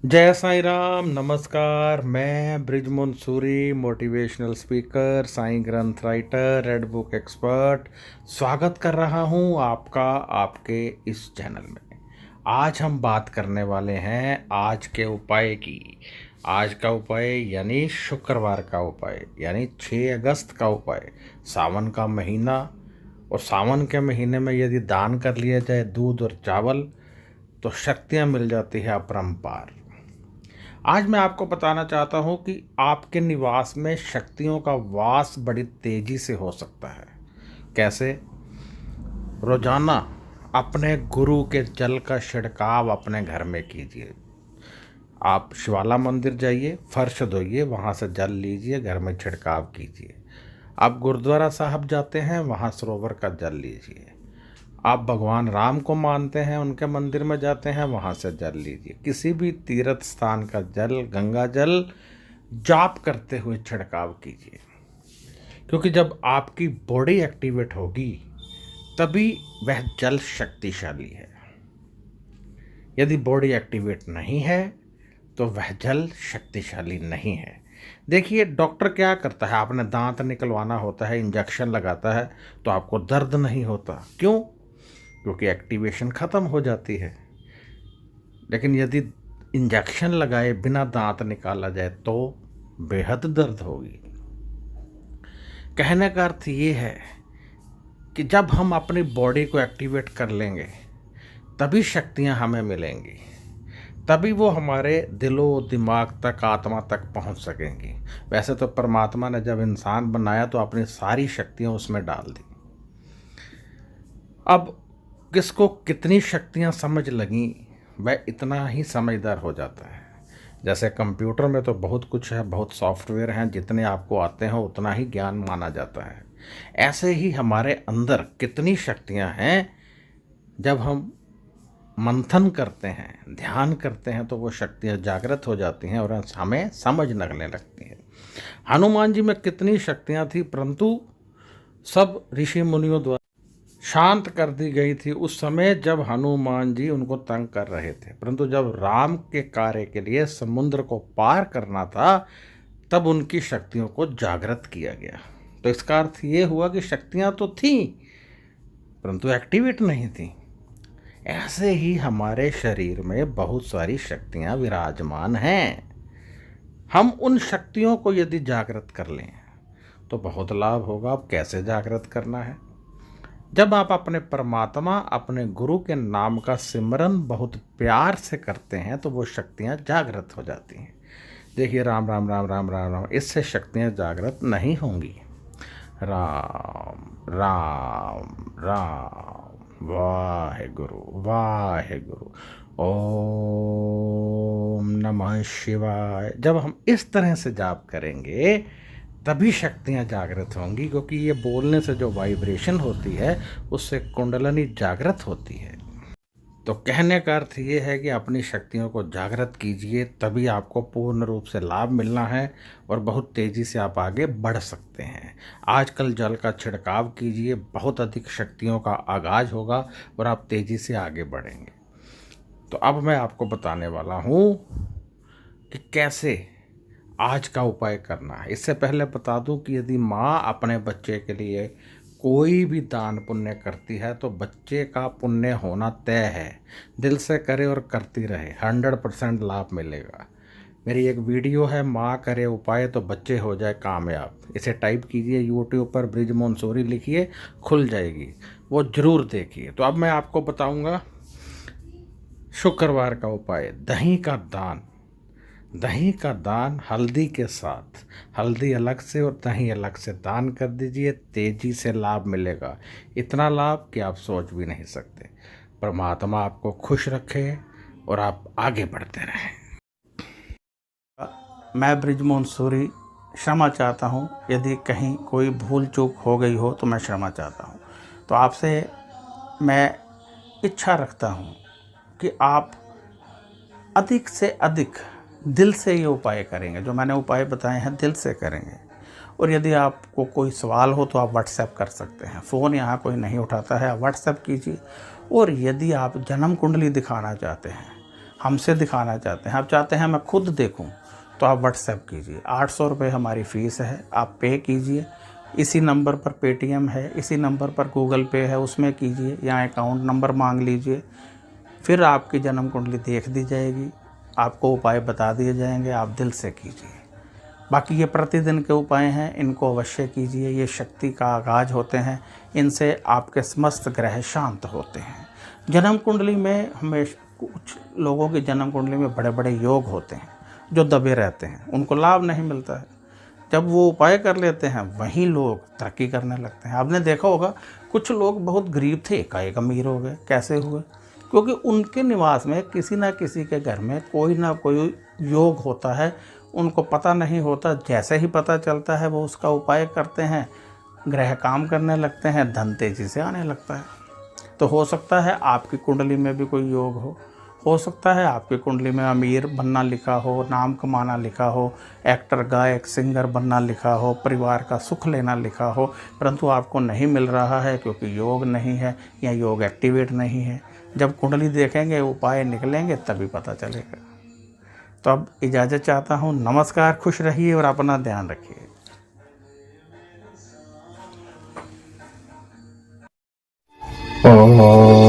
जय साईं राम। नमस्कार। मैं ब्रिजमोहन सूरी, मोटिवेशनल स्पीकर, साईं ग्रंथ राइटर, रेड बुक एक्सपर्ट, स्वागत कर रहा हूं आपका आपके इस चैनल में। आज हम बात करने वाले हैं आज के उपाय की। आज का उपाय यानी शुक्रवार का उपाय, यानी 6 अगस्त का उपाय। सावन का महीना, और सावन के महीने में यदि दान कर लिया जाए दूध और चावल तो शक्तियाँ मिल जाती है अपरंपार। आज मैं आपको बताना चाहता हूं कि आपके निवास में शक्तियों का वास बड़ी तेजी से हो सकता है। कैसे? रोजाना अपने गुरु के जल का छिड़काव अपने घर में कीजिए। आप शिवाला मंदिर जाइए, फर्श धोइए, वहाँ से जल लीजिए, घर में छिड़काव कीजिए। आप गुरुद्वारा साहब जाते हैं, वहाँ सरोवर का जल लीजिए। आप भगवान राम को मानते हैं, उनके मंदिर में जाते हैं, वहाँ से जल लीजिए। किसी भी तीर्थ स्थान का जल, गंगा जल जाप करते हुए छिड़काव कीजिए, क्योंकि जब आपकी बॉडी एक्टिवेट होगी तभी वह जल शक्तिशाली है। यदि बॉडी एक्टिवेट नहीं है तो वह जल शक्तिशाली नहीं है। देखिए, डॉक्टर क्या करता है, आपने दांत निकलवाना होता है, इंजेक्शन लगाता है तो आपको दर्द नहीं होता। क्यों? क्योंकि एक्टिवेशन ख़त्म हो जाती है। लेकिन यदि इंजेक्शन लगाए बिना दांत निकाला जाए तो बेहद दर्द होगी। कहने का अर्थ ये है कि जब हम अपनी बॉडी को एक्टिवेट कर लेंगे तभी शक्तियां हमें मिलेंगी, तभी वो हमारे दिलो दिमाग तक, आत्मा तक पहुंच सकेंगी। वैसे तो परमात्मा ने जब इंसान बनाया तो अपनी सारी शक्तियां उसमें डाल दी। अब किसको कितनी शक्तियां समझ लगीं वह इतना ही समझदार हो जाता है। जैसे कंप्यूटर में तो बहुत कुछ है, बहुत सॉफ्टवेयर हैं, जितने आपको आते हैं उतना ही ज्ञान माना जाता है। ऐसे ही हमारे अंदर कितनी शक्तियां हैं, जब हम मंथन करते हैं, ध्यान करते हैं तो वो शक्तियां जागृत हो जाती हैं और हमें समझ लगने लगती हैं। हनुमान जी में कितनी शक्तियां थी, परंतु सब ऋषि मुनियों द्वारा शांत कर दी गई थी उस समय जब हनुमान जी उनको तंग कर रहे थे। परंतु जब राम के कार्य के लिए समुद्र को पार करना था तब उनकी शक्तियों को जागृत किया गया। तो इसका अर्थ ये हुआ कि शक्तियां तो थीं परंतु एक्टिवेट नहीं थी। ऐसे ही हमारे शरीर में बहुत सारी शक्तियां विराजमान हैं। हम उन शक्तियों को यदि जागृत कर लें तो बहुत लाभ होगा। अब कैसे जागृत करना है? जब आप अपने परमात्मा, अपने गुरु के नाम का सिमरन बहुत प्यार से करते हैं तो वो शक्तियाँ जागृत हो जाती हैं। देखिए, राम राम राम राम राम राम, इससे शक्तियाँ जागृत नहीं होंगी। राम राम राम, वाहे गुरु वाहे गुरु, ओम नमः शिवाय। जब हम इस तरह से जाप करेंगे तभी शक्तियाँ जागृत होंगी, क्योंकि ये बोलने से जो वाइब्रेशन होती है उससे कुंडलनी जागृत होती है। तो कहने का अर्थ ये है कि अपनी शक्तियों को जागृत कीजिए, तभी आपको पूर्ण रूप से लाभ मिलना है और बहुत तेज़ी से आप आगे बढ़ सकते हैं। आजकल जल का छिड़काव कीजिए, बहुत अधिक शक्तियों का आगाज होगा और आप तेज़ी से आगे बढ़ेंगे। तो अब मैं आपको बताने वाला हूँ कि कैसे आज का उपाय करना है। इससे पहले बता दूं कि यदि माँ अपने बच्चे के लिए कोई भी दान पुण्य करती है तो बच्चे का पुण्य होना तय है। दिल से करे और करती रहे, 100% लाभ मिलेगा। मेरी एक वीडियो है, माँ करे उपाय तो बच्चे हो जाए कामयाब। इसे टाइप कीजिए यूट्यूब पर, ब्रिजमोहन सूरी लिखिए, खुल जाएगी, वो ज़रूर देखिए। तो अब मैं आपको बताऊँगा शुक्रवार का उपाय, दही का दान। दही का दान हल्दी के साथ, हल्दी अलग से और दही अलग से दान कर दीजिए, तेजी से लाभ मिलेगा। इतना लाभ कि आप सोच भी नहीं सकते। परमात्मा आपको खुश रखे, और आप आगे बढ़ते रहें। मैं बृजमोहन सूरी क्षमा चाहता हूँ, यदि कहीं कोई भूल चूक हो गई हो तो मैं क्षमा चाहता हूँ। तो आपसे मैं इच्छा रखता हूँ कि आप अधिक से अधिक दिल से ये उपाय करेंगे, जो मैंने उपाय बताए हैं दिल से करेंगे। और यदि आपको कोई सवाल हो तो आप व्हाट्सएप कर सकते हैं, फ़ोन यहाँ कोई नहीं उठाता है, आप व्हाट्सएप कीजिए। और यदि आप जन्म कुंडली दिखाना चाहते हैं, हमसे दिखाना चाहते हैं, आप चाहते हैं मैं खुद देखूं, तो आप व्हाट्सएप कीजिए। 800 रुपये हमारी फ़ीस है, आप पे कीजिए। इसी नंबर पर पेटीएम है, इसी नंबर पर गूगल पे है, उसमें कीजिए, या अकाउंट नंबर मांग लीजिए। फिर आपकी जन्म कुंडली देख दी जाएगी, आपको उपाय बता दिए जाएंगे, आप दिल से कीजिए। बाकी ये प्रतिदिन के उपाय हैं, इनको अवश्य कीजिए। ये शक्ति का आगाज होते हैं, इनसे आपके समस्त ग्रह शांत होते हैं। जन्म कुंडली में हमेशा कुछ लोगों की जन्म कुंडली में बड़े बड़े योग होते हैं जो दबे रहते हैं, उनको लाभ नहीं मिलता है। जब वो उपाय कर लेते हैं वहीं लोग तरक्की करने लगते हैं। आपने देखा होगा कुछ लोग बहुत गरीब थे, एकाएक अमीर हो गए। कैसे हुए? क्योंकि उनके निवास में किसी ना किसी के घर में कोई ना कोई योग होता है, उनको पता नहीं होता। जैसे ही पता चलता है वो उसका उपाय करते हैं, ग्रह काम करने लगते हैं, धन तेजी से आने लगता है। तो हो सकता है आपकी कुंडली में भी कोई योग हो सकता है आपकी कुंडली में अमीर बनना लिखा हो, नाम कमाना लिखा हो, एक्टर गायक सिंगर बनना लिखा हो, परिवार का सुख लेना लिखा हो, परंतु आपको नहीं मिल रहा है क्योंकि योग नहीं है या योग एक्टिवेट नहीं है। जब कुंडली देखेंगे, उपाय निकलेंगे, तभी पता चलेगा। तो अब इजाज़त चाहता हूँ। नमस्कार, खुश रहिए और अपना ध्यान रखिए। ओम